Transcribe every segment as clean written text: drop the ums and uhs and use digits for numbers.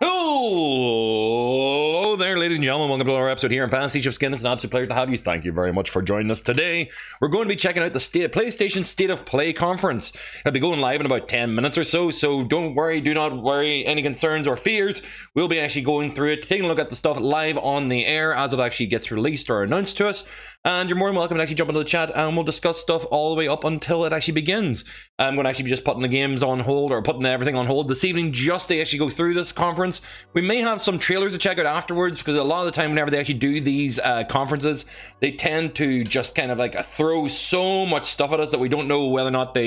Hello there, ladies and gentlemen. Welcome to another episode here on PasticheOfSkin. It's an absolute pleasure to have you. Thank you very much for joining us today. We're going to be checking out the PlayStation State of Play conference. It'll be going live in about 10 minutes or so, so don't worry, do not worry, any concerns or fears. We'll be actually going through it, taking a look at the stuff live on the air as it actually gets released or announced to us. And you're more than welcome to actually jump into the chat and we'll discuss stuff all the way up until it actually begins. I'm going to actually be just putting the games on hold, or putting everything on hold this evening just to actually go through this conference. We may have some trailers to check out afterwards, because a lot of the time whenever they actually do these conferences, they tend to just kind of like throw so much stuff at us that we don't know whether or not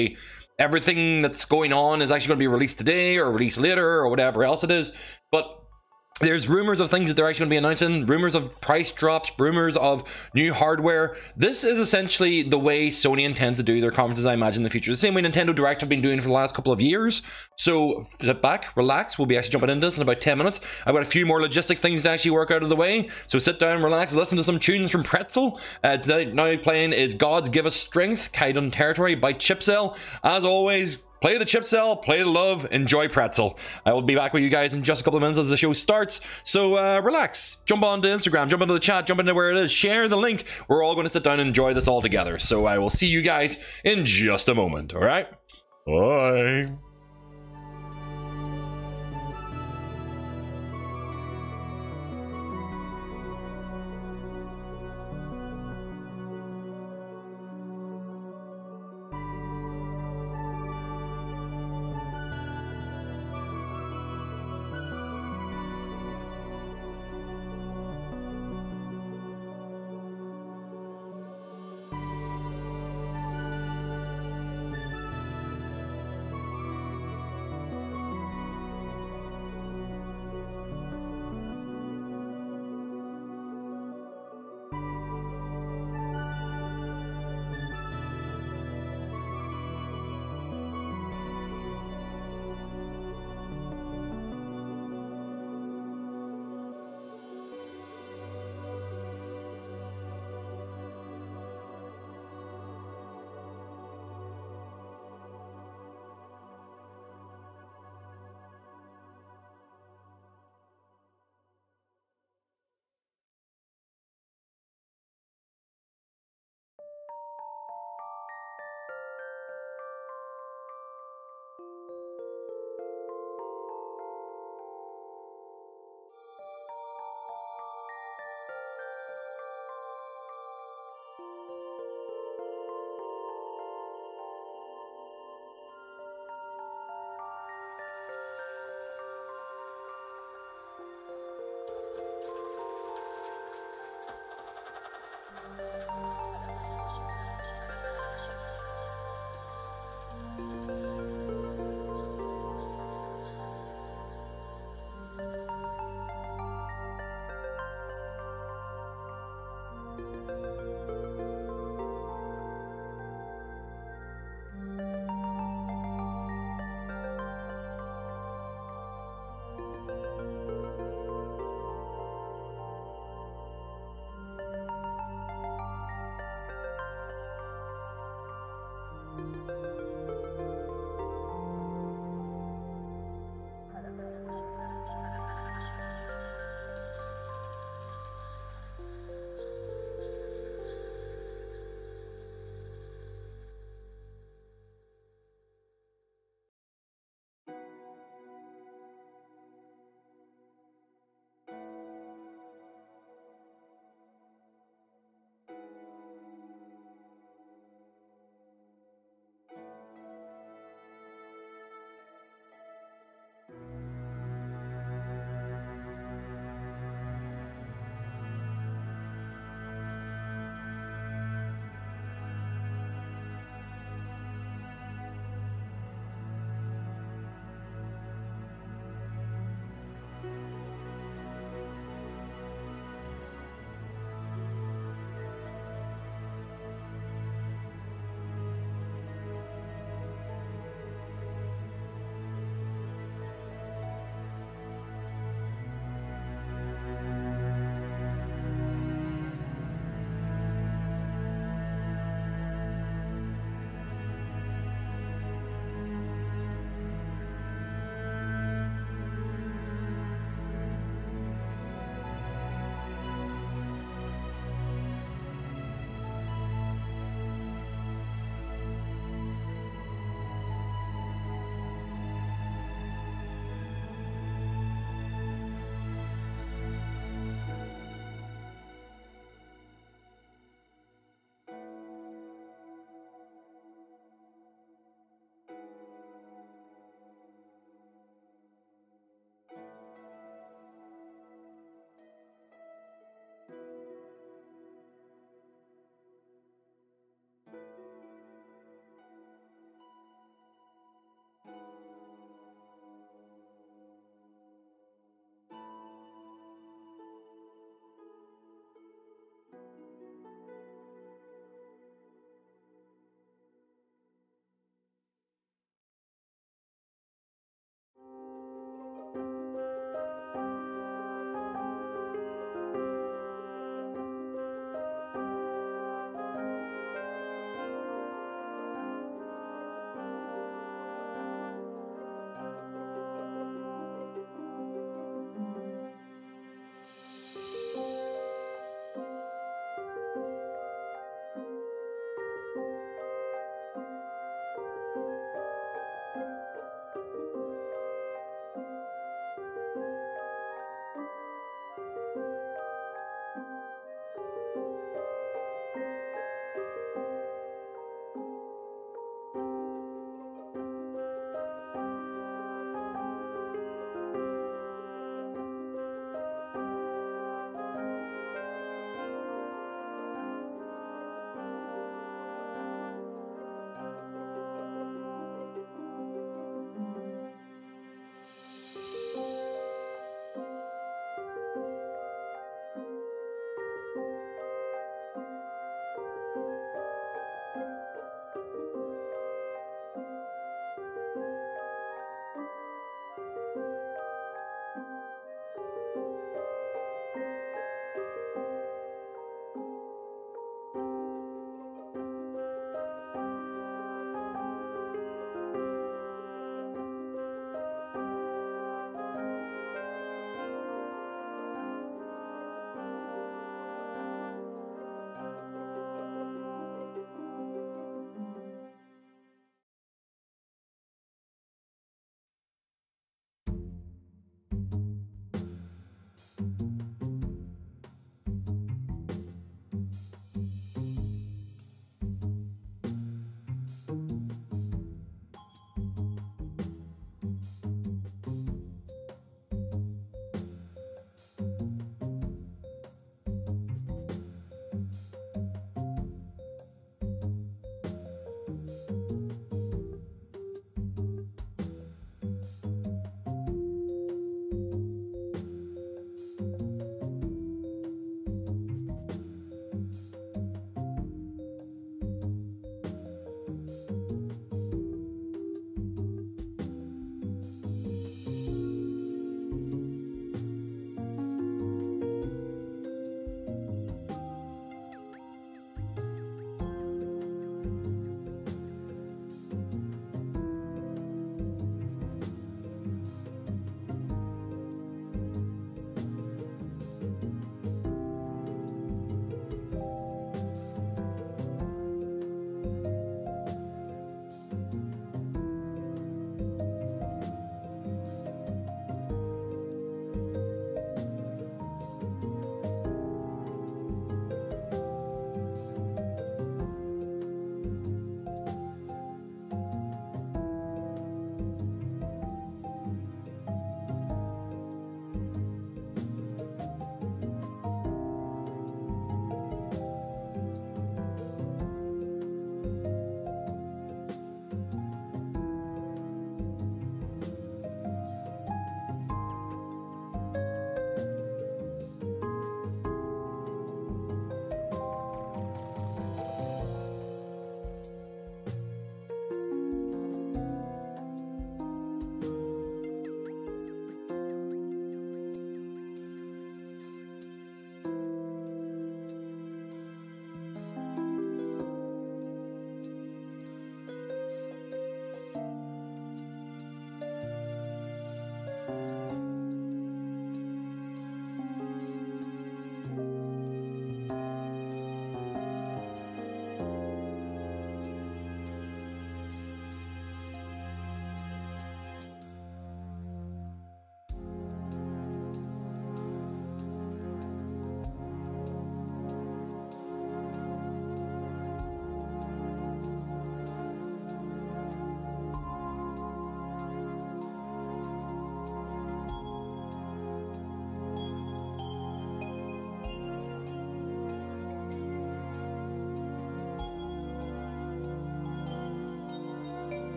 everything that's going on is actually going to be released today or released later or whatever else it is. But there's rumors of things that they're actually going to be announcing, rumors of price drops, rumors of new hardware. This is essentially the way Sony intends to do their conferences, I imagine, in the future. The same way Nintendo Direct have been doing for the last couple of years. So sit back, relax. We'll be actually jumping into this in about 10 minutes. I've got a few more logistic things to actually work out of the way. So sit down, relax, listen to some tunes from Pretzel. Tonight now playing is Gods Give Us Strength, Kaidon Territory by Chipcell. As always, play the Chipcell, play the love, enjoy Pretzel. I will be back with you guys in just a couple of minutes as the show starts. So relax, jump onto Instagram, jump into the chat, jump into where it is, share the link. We're all going to sit down and enjoy this all together. So I will see you guys in just a moment, all right? Bye.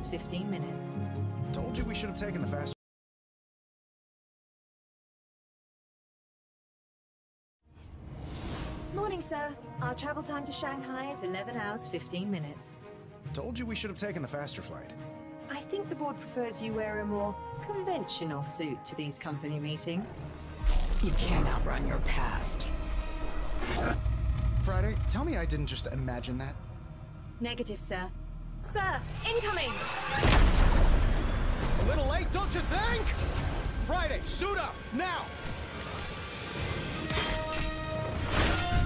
hours, 15 minutes. Told you we should have taken the fast. Morning, sir. Our travel time to Shanghai is 11 hours, 15 minutes. Told you we should have taken the faster flight. I think the board prefers you wear a more conventional suit to these company meetings. You can't outrun your past. Friday, tell me I didn't just imagine that. Negative, sir. Sir, incoming! A little late, don't you think? Friday, suit up, now!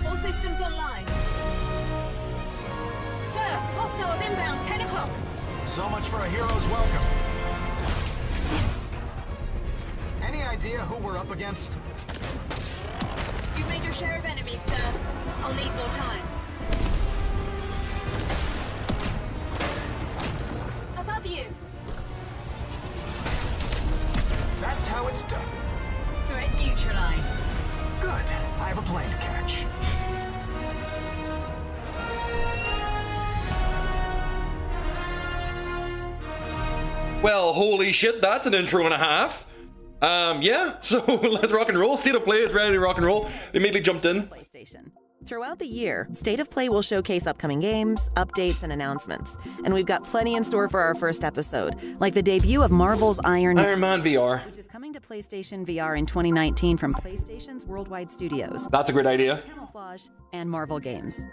All systems online. Sir, hostiles inbound, 10 o'clock. So much for a hero's welcome. Any idea who we're up against? You've made your share of enemies, sir. I'll need more time. Above you. That's how it's done. Threat neutralized. Good. I have a plane to catch. Well, holy shit, that's an intro and a half. Yeah, so let's rock and roll. State of Play is ready to rock and roll. They immediately jumped in. PlayStation. Throughout the year, State of Play will showcase upcoming games, updates, and announcements. And we've got plenty in store for our first episode, like the debut of Marvel's Iron Man VR, which is coming to PlayStation VR in 2019 from PlayStation's Worldwide Studios, that's a great idea. Camouflage, and Marvel Games.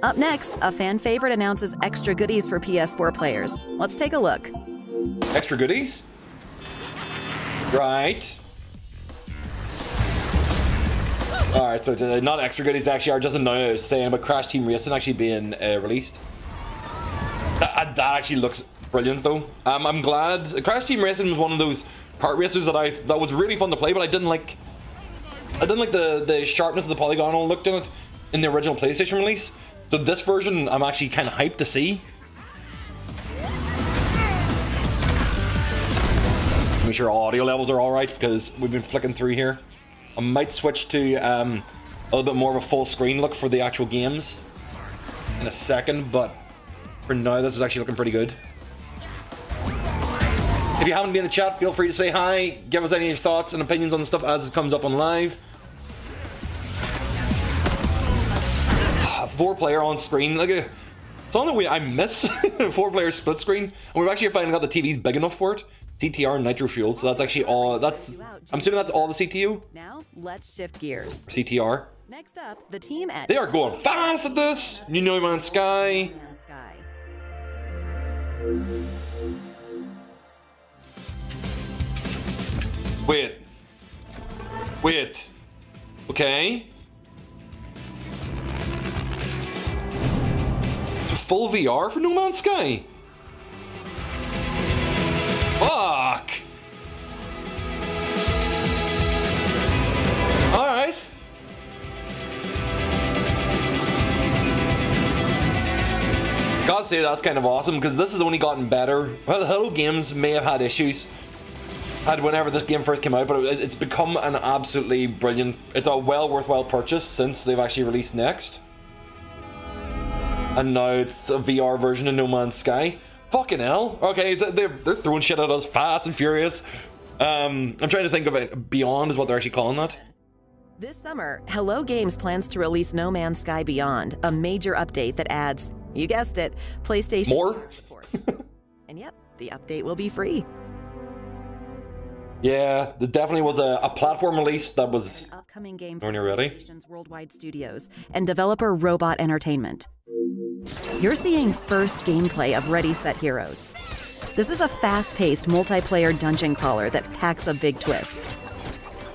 Up next, a fan favorite announces extra goodies for PS4 players. Let's take a look. Extra goodies? Right. Alright, so not extra goodies actually are just a saying about Crash Team Racing actually being released. That actually looks brilliant though. I'm glad. Crash Team Racing was one of those kart racers that was really fun to play, but I didn't like the sharpness of the polygonal look in it in the original PlayStation release. So this version I'm actually kind of hyped to see. Make sure all audio levels are alright because we've been flicking through here. I might switch to a little bit more of a full screen look for the actual games in a second, but for now this is actually looking pretty good. If you haven't been in the chat, feel free to say hi, give us any thoughts and opinions on the stuff as it comes up on live. 4-player on screen, like it's on the way I miss 4-player split screen, and we've actually finally got the TVs big enough for it. CTR nitro fueled, so that's actually all. I'm assuming that's all the CTU. Now let's shift gears. CTR. Next up, the team at They are going fast at this. You know, man, Sky. Wait. Okay. Full VR for No Man's Sky. Fuck! Alright. Gotta say that's kind of awesome because this has only gotten better. Well, the Hello Games may have had issues whenever this game first came out, but it's become an absolutely brilliant, it's a worthwhile purchase since they've actually released Next. And now it's a VR version of No Man's Sky. Fucking hell. Okay, they're throwing shit at us fast and furious. I'm trying to think of it. Beyond is what they're actually calling that. This summer, Hello Games plans to release No Man's Sky Beyond, a major update that adds, you guessed it, PlayStation more support. And yep, the update will be free. Yeah, there definitely was a platform release that was an upcoming game when from you're ready. PlayStation's Worldwide Studios and developer Robot Entertainment. You're seeing first gameplay of Ready Set Heroes. This is a fast-paced multiplayer dungeon crawler that packs a big twist.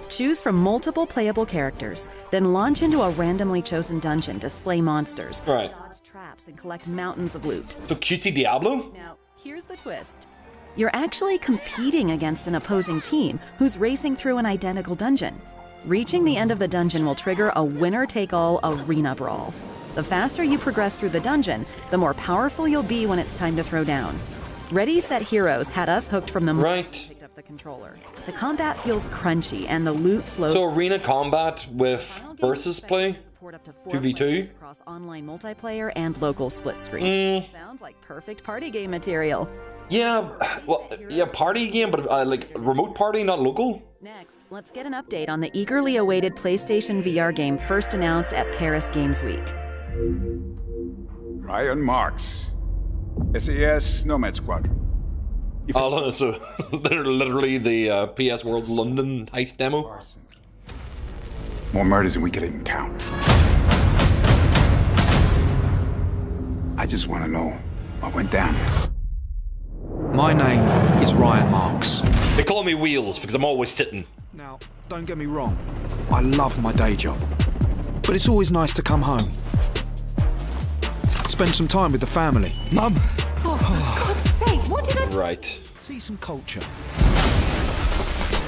Choose from multiple playable characters, then launch into a randomly chosen dungeon to slay monsters, right, dodge traps, and collect mountains of loot. So cutesy Diablo? Now, here's the twist. You're actually competing against an opposing team who's racing through an identical dungeon. Reaching the end of the dungeon will trigger a winner-take-all arena brawl. The faster you progress through the dungeon, the more powerful you'll be when it's time to throw down. Ready Set Heroes had us hooked from the moment we picked up the controller. The combat feels crunchy and the loot flows. So arena combat with versus play? 2v2? Across online multiplayer and local split screen. Sounds like perfect party game material. Yeah, well, yeah, party game, but like remote party, not local. Next, let's get an update on the eagerly awaited PlayStation VR game first announced at Paris Games Week. Ryan Marks, SAS Nomad Squadron. Oh, so literally the PS World London heist demo. More murders than we could even count. I just want to know what went down. My name is Ryan Marks. They call me Wheels because I'm always sitting. Now, don't get me wrong. I love my day job. But it's always nice to come home. Spend some time with the family. Mum! Oh, for God's sake, what did I... Right. See some culture.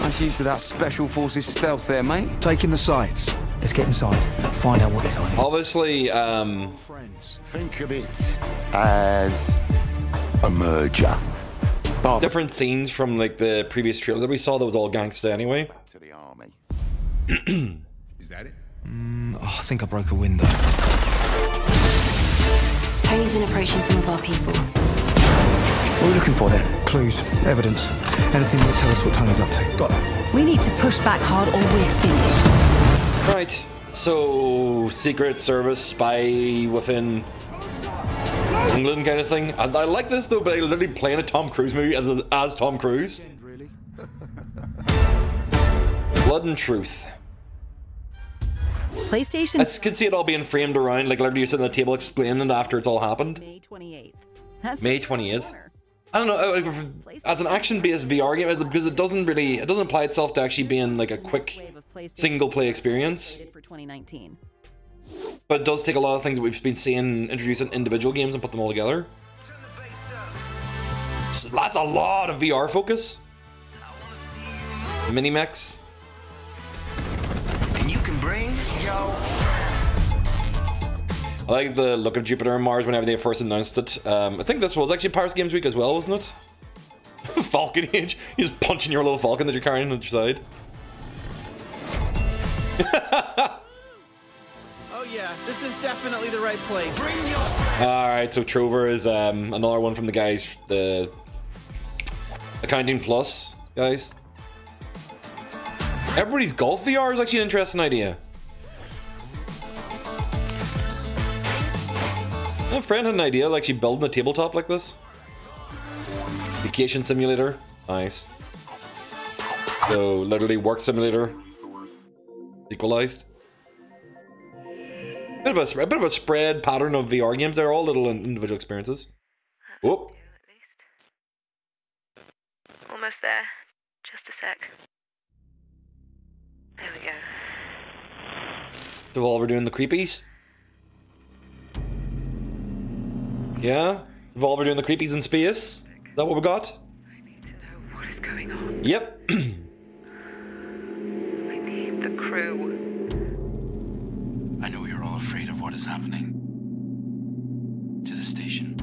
Nice use of that Special Forces stealth there, mate. Taking the sights. Let's get inside. Find out what it's on. Obviously, Friends. Think of it as a merger. different scenes from like the previous trailer that we saw that was all gangsta anyway. To the army. Is that it? I think I broke a window. Tony's been approaching some of our people. What are we looking for then? Clues, evidence, anything that will tell us what Tony's up to. Got it. We need to push back hard or we're finished. Right. So, Secret Service, spy within England kind of thing. I like this though, but I literally playing a Tom Cruise movie as Tom Cruise. Blood and Truth. PlayStation. I can see it all being framed around, like literally you're sitting at the table explaining it after it's all happened. May 28th. That's May 28th. I don't know, as an action-based VR game, because it doesn't apply itself to actually being like a quick single-play experience. For 2019. But it does take a lot of things that we've been seeing introduced in individual games and put them all together. So that's a lot of VR focus. Mini-mechs. And you can bring your I like the look of Jupiter and Mars whenever they first announced it. I think this was actually Paris Games Week as well, wasn't it? Falcon Age. You're just punching your little falcon that you're carrying on your side. Oh yeah, this is definitely the right place. Alright, so Trover is another one from the guys, the Accounting Plus guys. Everybody's Golf VR is actually an interesting idea. My friend had an idea of actually building a tabletop like this. Vacation simulator. Nice. So, literally work simulator. Equalized. A bit of a spread pattern of VR games. They're all little individual experiences. Whoop. Almost there. Just a sec. There we go. Devolver doing the creepies. Yeah? Devolver doing the creepies in space? Is that what we got? I need to know what is going on. Yep. I need the crew. I know you're all afraid of what is happening. To the station.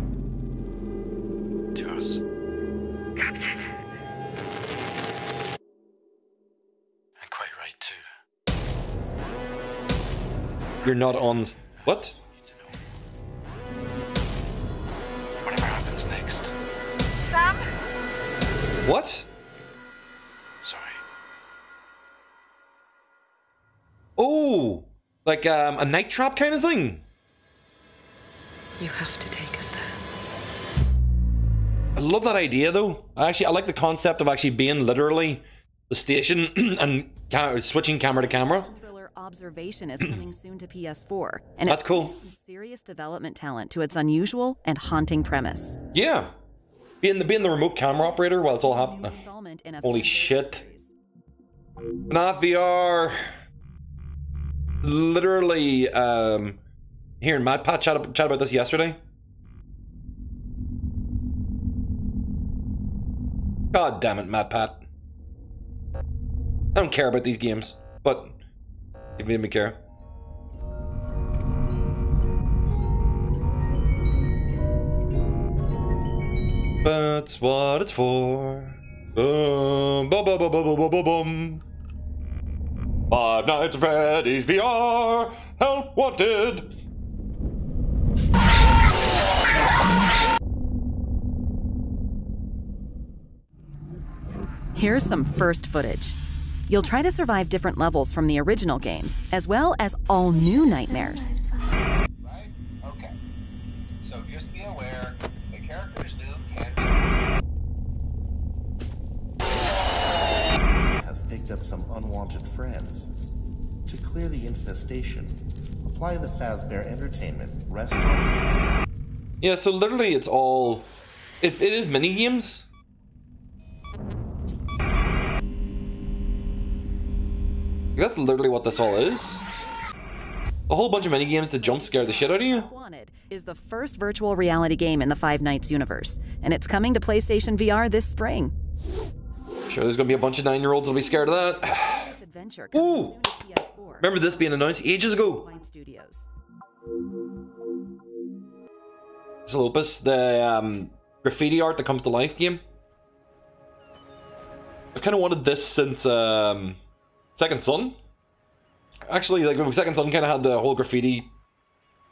To us. Captain. And quite right too. You're not on... What? Whatever happens next. Sam? What? Sorry. Oh! Like a night trap kind of thing? You have to take us there. I love that idea though. I like the concept of actually being literally the station and switching camera to camera. Thriller Observation is coming soon to PS4, and that's cool. Some serious development talent to its unusual and haunting premise. Yeah, being the remote camera operator while it's all happening. Holy shit! Not VR. Literally, hearing Matt Pat chat about this yesterday. God damn it, Matt Pat. I don't care about these games, but it made me care. That's what it's for. Bum, bum, bum, bum, bum, bum, bum, bum. Five Nights at Freddy's VR. Help wanted. Here's some first footage. You'll try to survive different levels from the original games, as well as all new nightmares. Right? Okay. So just be aware, the characters do can has picked up some unwanted friends. To clear the infestation, apply the Fazbear Entertainment restaurant. Yeah, so literally it's all... It is mini games. That's literally what this all is. A whole bunch of mini games to jump scare the shit out of you. Wanted is the first virtual reality game in the Five Nights universe, and it's coming to PlayStation VR this spring. Sure, there's gonna be a bunch of 9-year-olds that'll be scared of that. Ooh! Remember this being announced ages ago. Opus, the graffiti art that comes to life game. I've kind of wanted this since Second Son. Actually, like Second Son kind of had the whole graffiti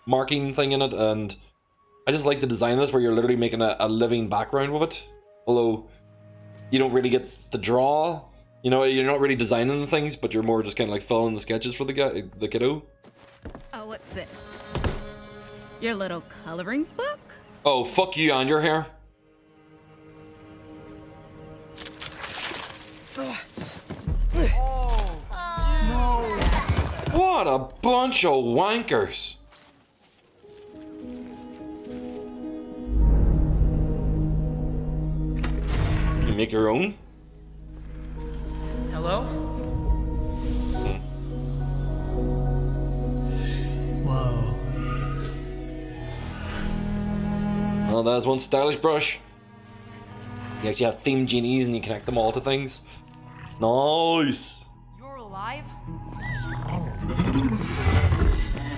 marking thing in it, and I just like the design of this where you're literally making a living background with it. Although you don't really get to draw, you know, you're not really designing the things, but you're more just kind of like filling the sketches for the guy, the kiddo. Oh, what's this? Your little coloring book? Oh, fuck you and your hair. What a bunch of wankers. You make your own? Hello? Whoa. Oh, that's one stylish brush. You actually have themed genies and you connect them all to things. Nice. You're alive?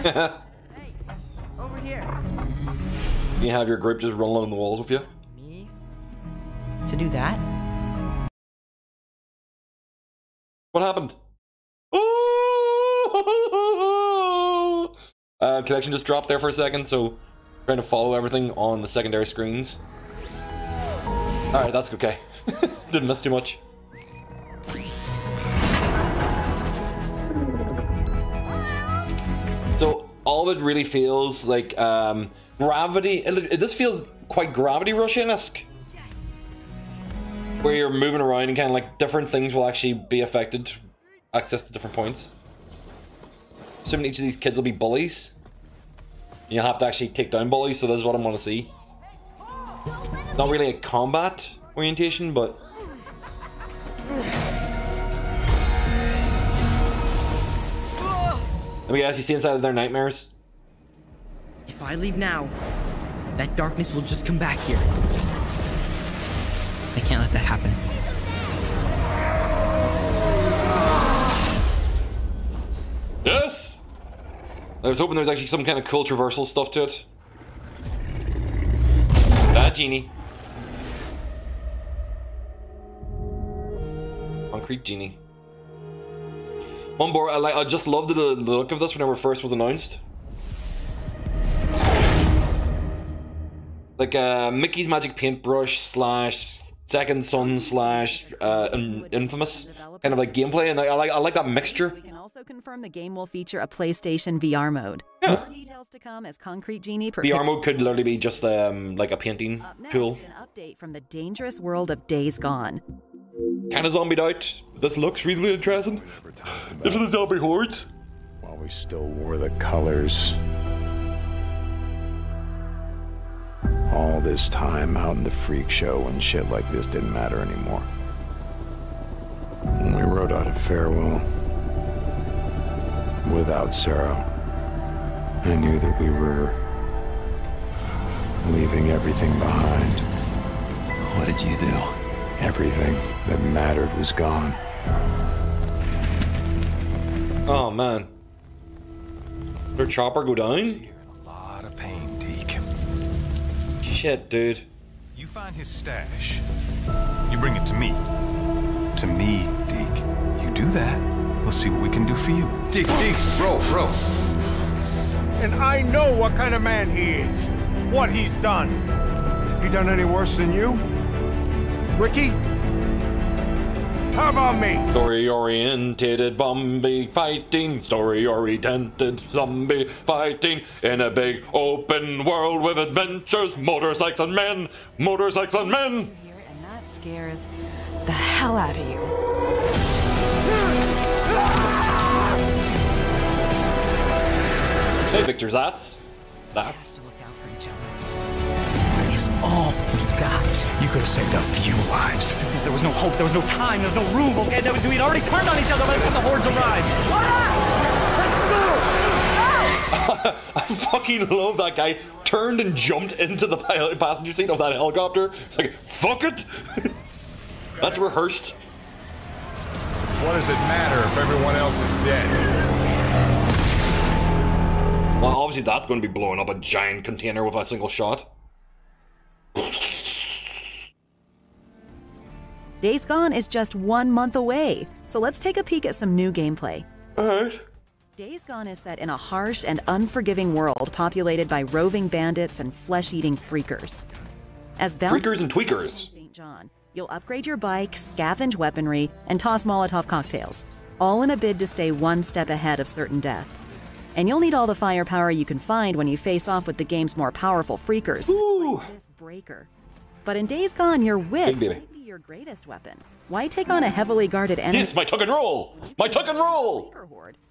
Hey, over here. You have your group just run along the walls with you. Me? To do that? What happened? Oh! Connection just dropped there for a second, so trying to follow everything on the secondary screens. Alright, that's okay. Didn't miss too much. So all of it really feels like gravity. This feels quite Gravity Rush-esque, where you're moving around and kind of like different things will actually be affected, access to different points. Assuming each of these kids will be bullies. You'll have to actually take down bullies, so this is what I want to see. Not really a combat orientation, but let me guess, you see inside of their nightmares? If I leave now, that darkness will just come back here. I can't let that happen. Yes! I was hoping there was actually some kind of cool traversal stuff to it. Bad genie. Concrete genie. On board, I just loved the look of this whenever it first was announced. Like Mickey's Magic Paintbrush slash Second Son slash Infamous kind of like gameplay, and I like that mixture. We can also confirm the game will feature a PlayStation VR mode. Yeah. More details to come as Concrete Genie VR mode could literally be just like a painting tool. An update from the dangerous world of Days Gone. Kind of zombied out. This looks really interesting. This is the zombie hordes. While we still wore the colors. All this time out in the freak show when shit like this didn't matter anymore. When we wrote out a farewell without Sarah, I knew that we were leaving everything behind. What did you do? Everything that mattered was gone. Oh man. Their chopper go down? You're in a lot of pain, Deke. Shit, dude. You find his stash. You bring it to me. To me, Deke. You do that, we'll see what we can do for you. Deke, bro. And I know what kind of man he is. What he's done. He done any worse than you? Ricky? How about me? Story-oriented zombie fighting. Story-oriented zombie fighting. In a big open world with adventures. Motorcycles and men. Motorcycles and men. And that scares the hell out of you. Hey, Victor Zatz. Is all we got. You could have saved a few lives. There was no hope, there was no time, there was no room, okay? We'd already turned on each other by the time the hordes arrived. I fucking love that guy. Turned and jumped into the passenger seat of that helicopter. It's like, fuck it. That's rehearsed. What does it matter if everyone else is dead? Well, obviously that's going to be blowing up a giant container with a single shot. Days Gone is just 1 month away, so let's take a peek at some new gameplay. Alright. Days Gone is set in a harsh and unforgiving world populated by roving bandits and flesh-eating freakers. As Freakers and tweakers. St. John, you'll upgrade your bike, scavenge weaponry, and toss Molotov cocktails, all in a bid to stay one step ahead of certain death. And you'll need all the firepower you can find when you face off with the game's more powerful freakers, like this breaker. But in Days Gone, your wits might be your greatest weapon. Why take on a heavily guarded enemy? It's my tuck and roll! My tuck and roll!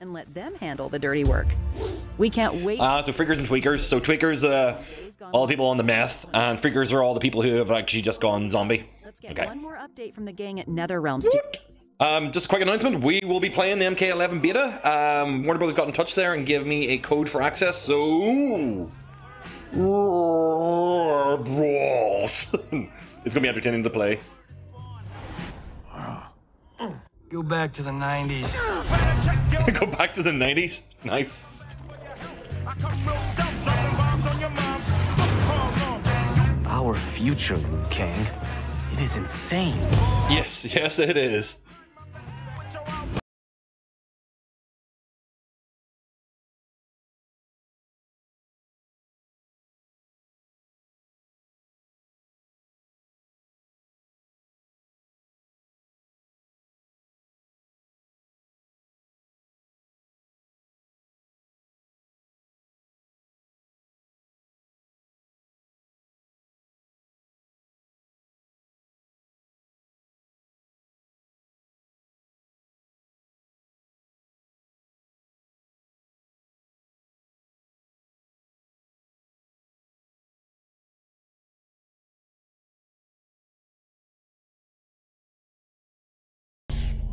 And let them handle the dirty work. We can't wait. So freakers and tweakers. So tweakers, all the people on the meth, and freakers are all the people who have actually just gone zombie. Let's get one more update from the gang at NetherRealm Studios. Just a quick announcement, we will be playing the MK11 beta. Warner Brothers got in touch there and gave me a code for access, so... It's gonna be entertaining to play. Go back to the 90s. Go back to the 90s? Nice. Our future, Liu Kang. It is insane. Yes, it is.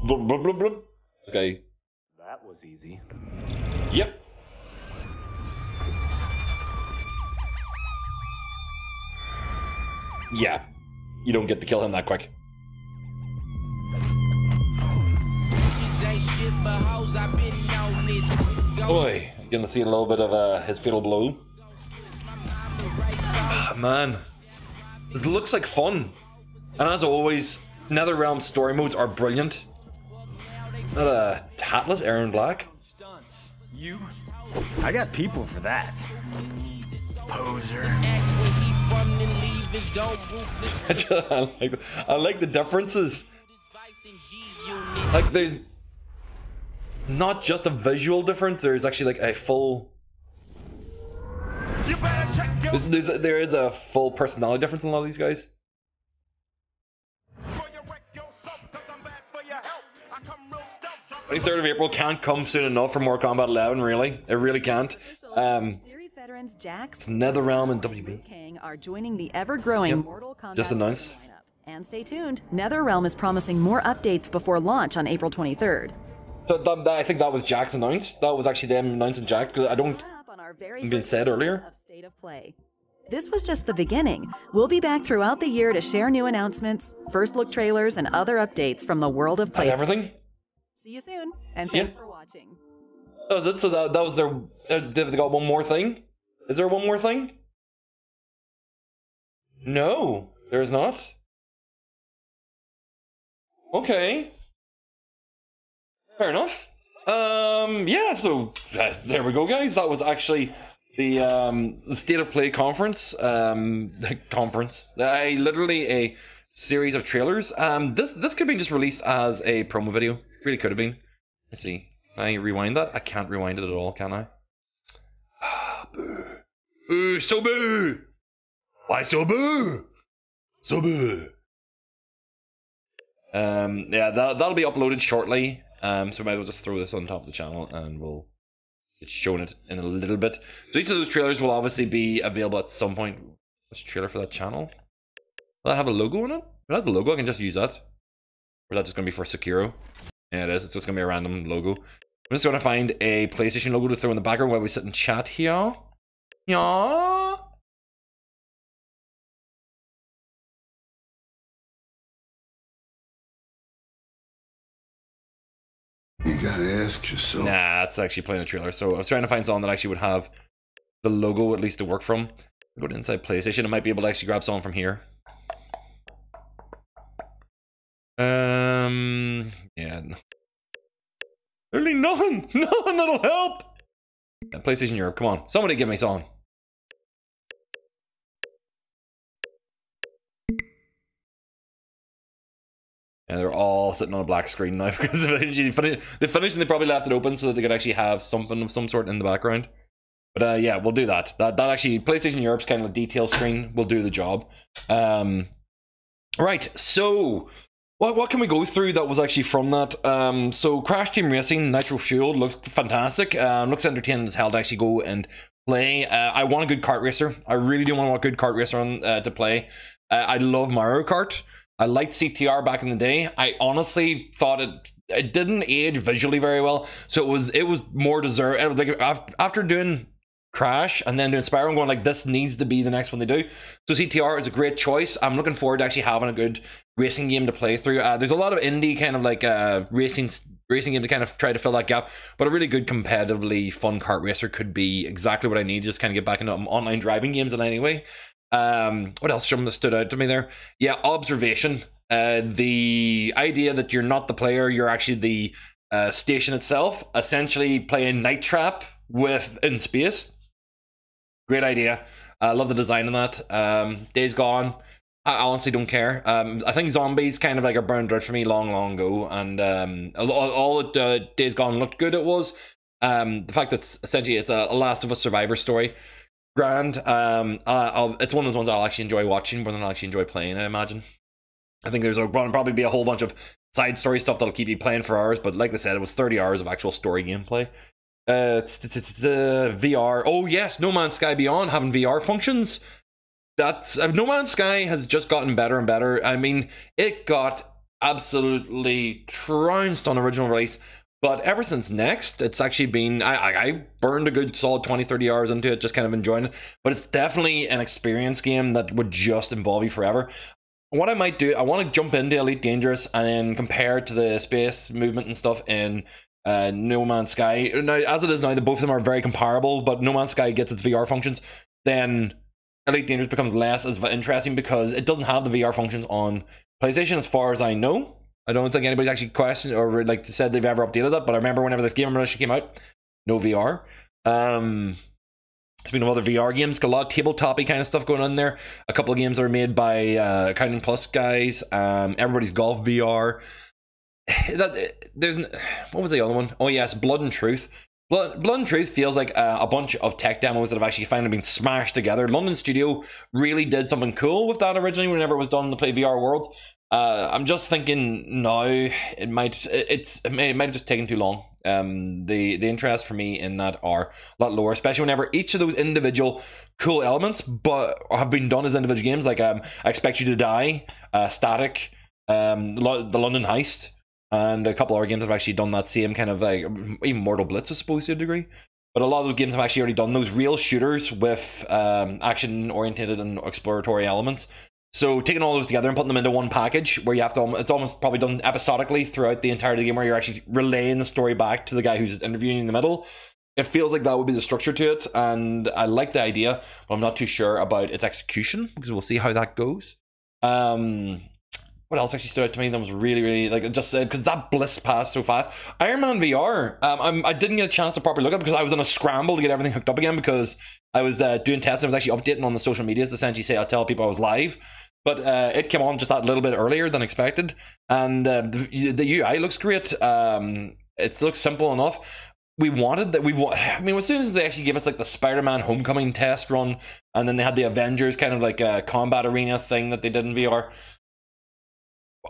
Blub, blub, blub, blub. This guy. That was easy. Yep. Yeah. You don't get to kill him that quick. Boy, you're gonna see a little bit of his fatal blow. Man. This looks like fun. And as always, NetherRealm story modes are brilliant. Is that a hatless Aaron Black? You? I got people for that. Poser. I like the differences. Like there's not just a visual difference, there's actually like a full... There is a full personality difference in a lot of these guys. 23rd of April can't come soon enough for Mortal Kombat 11, really. It really can't. Series veterans Jax, NetherRealm, and WB Kang are joining the ever-growing Mortal Kombat just announced. lineup. And stay tuned, NetherRealm is promising more updates before launch on April 23rd. So I think that was Jax announced. That was actually them announcing Jax, because I don't... It's been said earlier. State of Play. This was just the beginning. We'll be back throughout the year to share new announcements, first look trailers, and other updates from the world of play. Everything? See you soon, and thanks for watching. That was it? So that was their... they got one more thing? Is there one more thing? No, there's not. Okay. Fair enough. Yeah, so there we go, guys. That was actually the State of Play conference. Literally a series of trailers. This could have been just released as a promo video. Really could have been. Let's see. Can I rewind that? I can't rewind it at all, can I? Boo. Boo, so boo! Why so boo? So boo. Yeah, that'll be uploaded shortly. So we might as well just throw this on top of the channel and we'll get shown it in a little bit. So each of those trailers will obviously be available at some point. What's the trailer for that channel? Will that have a logo on it? If it has a logo, I can just use that. Or is that just going to be for Sekiro? Yeah, it is. It's just going to be a random logo. I'm just going to find a PlayStation logo to throw in the background while we sit and chat here. Yeah. You gotta ask yourself. Nah, that's actually playing a trailer. So I was trying to find something that actually would have the logo at least to work from. Go to inside PlayStation. I might be able to actually grab something from here. Yeah. Literally nothing. Nothing that'll help. Yeah, PlayStation Europe. Come on, somebody give me something. Yeah, they're all sitting on a black screen now because they finished and they probably left it open so that they could actually have something of some sort in the background. But yeah, we'll do that. That actually, PlayStation Europe's kind of a detail screen will do the job. Right, so what can we go through that was actually from that? So Crash Team Racing Nitro Fueled looks fantastic. Looks entertaining as hell to actually go and play. I want a good kart racer. I really do want a good kart racer on to play. I love Mario Kart. I liked CTR back in the day. I honestly thought it didn't age visually very well, so it was more deserved. Like after doing Crash and then doing Spyro, I'm going like, this needs to be the next one they do. So CTR is a great choice. I'm looking forward to actually having a good racing game to play through. There's a lot of indie kind of like racing game to kind of try to fill that gap, but a really good competitively fun kart racer could be exactly what I need. Just kind of get back into online driving games in any way. What else stood out to me there? Yeah, observation. The idea that you're not the player, you're actually the station itself, essentially playing Night Trap in space. Great idea. I love the design of that. Days Gone, I honestly don't care. I think zombies kind of like are burned out for me long ago, and all that Days Gone looked good. It was the fact that essentially it's a Last of Us survivor story. Grand. It's one of those ones I'll actually enjoy watching more than I'll actually enjoy playing, I imagine. I think there's probably be a whole bunch of side story stuff that'll keep you playing for hours, but like I said, it was 30 hours of actual story gameplay. VR. Oh yes, No Man's Sky Beyond having VR functions. That's No Man's Sky has just gotten better and better. I mean, it got absolutely trounced on original release. But ever since Next, it's actually been, I burned a good solid 20-30 hours into it, just kind of enjoying it. But it's definitely an experience game that would just involve you forever. What I might do, I want to jump into Elite Dangerous and then compare it to the space movement and stuff in No Man's Sky. Now, as it is now, both of them are very comparable, but No Man's Sky gets its VR functions. Then Elite Dangerous becomes less as interesting because it doesn't have the VR functions on PlayStation as far as I know. I don't think anybody's actually questioned or like said they've ever updated that, but I remember whenever the game initially came out, no VR. Speaking of other VR games, got a lot of tabletop-y kind of stuff going on there. A couple of games that are made by Accounting Plus guys. Everybody's Golf VR. What was the other one? Oh yes, Blood and Truth. Blood and Truth feels like a bunch of tech demos that have actually finally been smashed together. London Studio really did something cool with that originally whenever it was done to play VR Worlds. I'm just thinking now it might have just taken too long. The interest for me in that are a lot lower, especially whenever each of those individual cool elements but have been done as individual games, like I Expect You to Die, Static, the London Heist, and a couple other games have actually done that same kind of like, even Mortal Blitz I suppose to a degree. But a lot of those games have actually already done those real shooters with action oriented and exploratory elements. So taking all those together and putting them into one package where you have to, it's almost probably done episodically throughout the entirety of the game where you're actually relaying the story back to the guy who's interviewing in the middle. It feels like that would be the structure to it, and I like the idea, but I'm not too sure about its execution because we'll see how that goes. what else actually stood out to me that was really, really, like, just said, because that bliss passed so fast. Iron Man VR, I didn't get a chance to properly look at it because I was in a scramble to get everything hooked up again, because I was doing tests. I was actually updating on the social medias to essentially say, I'll tell people I was live. But it came on just a little bit earlier than expected, and the UI looks great. It looks simple enough. We wanted that. I mean, as soon as they actually gave us like the Spider-Man Homecoming test run, and then they had the Avengers kind of like a combat arena thing that they did in VR.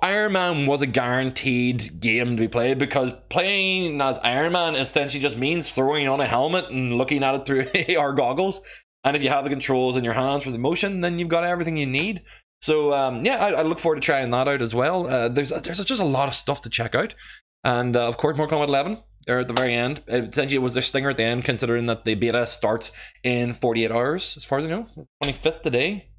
Iron Man was a guaranteed game to be played, because playing as Iron Man essentially just means throwing on a helmet and looking at it through AR goggles. And if you have the controls in your hands for the motion, then you've got everything you need. So yeah, I look forward to trying that out as well. There's just a lot of stuff to check out, and of course, Mortal Kombat 11. They're at the very end. Essentially, it was their stinger at the end, considering that the beta starts in 48 hours, as far as I know. It's 25th today.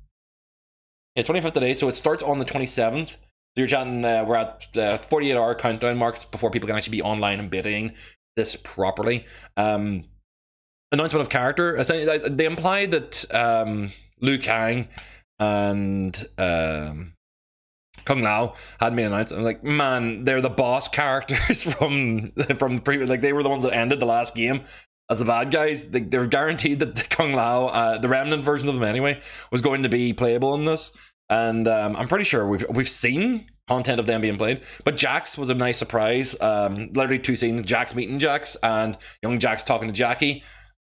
Yeah, 25th today. So it starts on the 27th. So you're chatting. We're at 48-hour countdown marks before people can actually be online and betaing this properly. Announcement of character. Essentially, they implied that Liu Kang and Kung Lao had been announced. I'm like, man, they're the boss characters from the previous. Like, they were the ones that ended the last game as the bad guys. They're guaranteed that the Kung Lao, the remnant version of them anyway, was going to be playable in this. And I'm pretty sure we've seen content of them being played. But Jax was a nice surprise. Literally 2 scenes: Jax meeting Jax and young Jax talking to Jackie.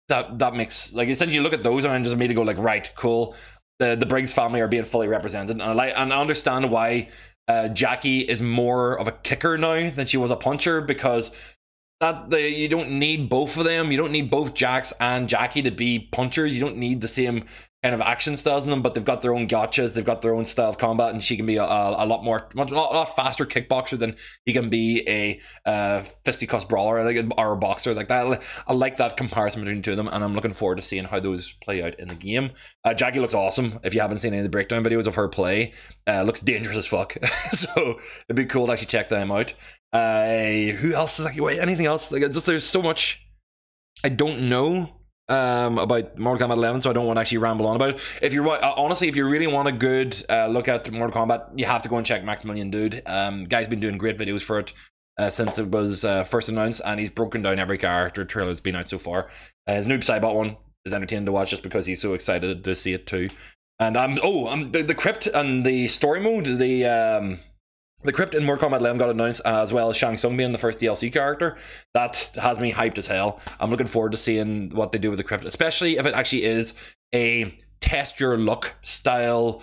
That makes, like, essentially you look at those and I just immediately go like, right, cool. The Briggs family are being fully represented, and I understand why Jackie is more of a kicker now than she was a puncher, because you don't need both of them. You don't need both Jax and Jackie to be punchers. You don't need the same kind of action styles in them, but they've got their own gotchas. They've got their own style of combat, and she can be a lot faster kickboxer than he can be a fisticuffs brawler, or a boxer like that. I like that comparison between the two of them, and I'm looking forward to seeing how those play out in the game. Jackie looks awesome. If you haven't seen any of the breakdown videos of her play, looks dangerous as fuck. So it'd be cool to actually check them out. Who else is actually, anything else? Like, there's so much I don't know about Mortal Kombat 11, so I don't want to actually ramble on about it. If you're honestly, if you really want a good look at Mortal Kombat, you have to go and check Maximilian Dude. Guy's been doing great videos for it since it was first announced, and he's broken down every character trailer that's been out so far. His Noob Saibot one is entertaining to watch just because he's so excited to see it too. And the crypt and the story mode, the crypt in Mortal Kombat 11 got announced, as well as Shang Tsung being the first DLC character. That has me hyped as hell. I'm looking forward to seeing what they do with the crypt, especially if it actually is a test your luck style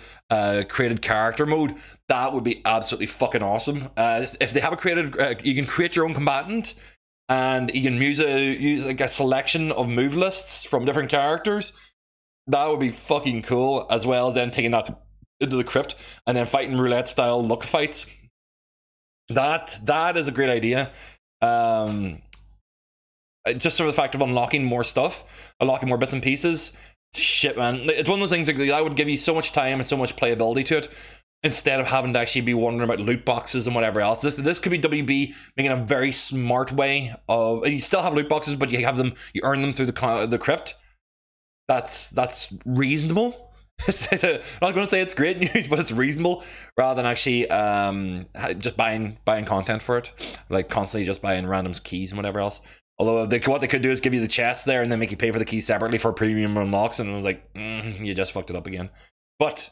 created character mode. That would be absolutely fucking awesome. If they have a created, you can create your own combatant, and you can use like a selection of move lists from different characters. That would be fucking cool, as well as then taking that into the crypt and then fighting roulette style luck fights. That is a great idea. Just for the fact of unlocking more stuff, unlocking more bits and pieces. Shit, man, it's one of those things that would give you so much time and so much playability to it, instead of having to actually be wondering about loot boxes and whatever else. This could be WB making a very smart way of, you still have loot boxes, but you have them, you earn them through the crypt. That's reasonable. I'm not going to say it's great news, but it's reasonable, rather than actually just buying content for it, like constantly just buying random keys and whatever else. Although what they could do is give you the chests there and then make you pay for the keys separately for premium unlocks, and I was like, you just fucked it up again. But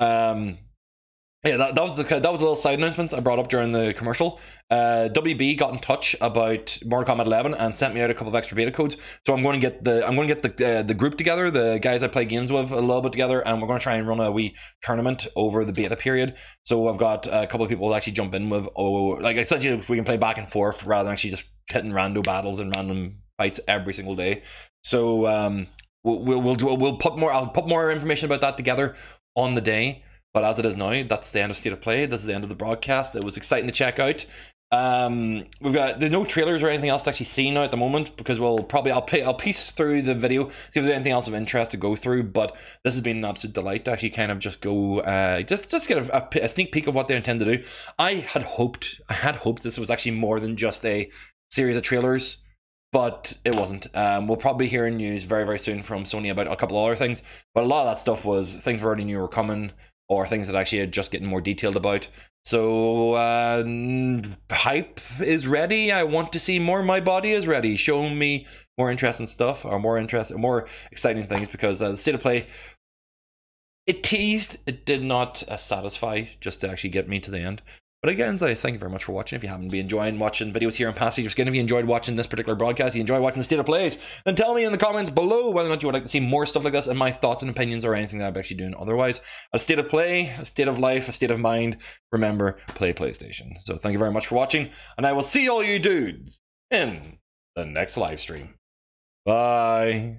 yeah, that was a little side announcement I brought up during the commercial. WB got in touch about Mortal Kombat 11 and sent me out a couple of extra beta codes. So I'm going to get the group together, the guys I play games with, a little bit together, and we're going to try and run a wee tournament over the beta period. So I've got a couple of people to actually jump in with. Like I said, we can play back and forth rather than actually just hitting rando battles and random fights every single day. So I'll put more information about that together on the day. But as it is now, that's the end of State of Play. This is the end of the broadcast. It was exciting to check out. There's no trailers or anything else to actually see now at the moment, because I'll piece through the video, see if there's anything else of interest to go through. But this has been an absolute delight to actually kind of just go, just get a sneak peek of what they intend to do. I had hoped this was actually more than just a series of trailers, but it wasn't. We'll probably hear news very, very soon from Sony about a couple of other things. But a lot of that stuff was things we already knew were coming, or things that actually are just getting more detailed about. So hype is ready. I want to see more. My body is ready. Show me more interesting stuff, or more exciting things, because the state of play, it teased, it did not satisfy just to actually get me to the end. But again, guys, thank you very much for watching. If you haven't been enjoying watching videos here on Passage of Skin, if you enjoyed watching this particular broadcast, you enjoy watching the State of Plays, then tell me in the comments below whether or not you would like to see more stuff like this, and my thoughts and opinions, or anything that I'm actually doing otherwise. A state of play, a state of life, a state of mind. Remember, play PlayStation. So thank you very much for watching, and I will see all you dudes in the next live stream. Bye.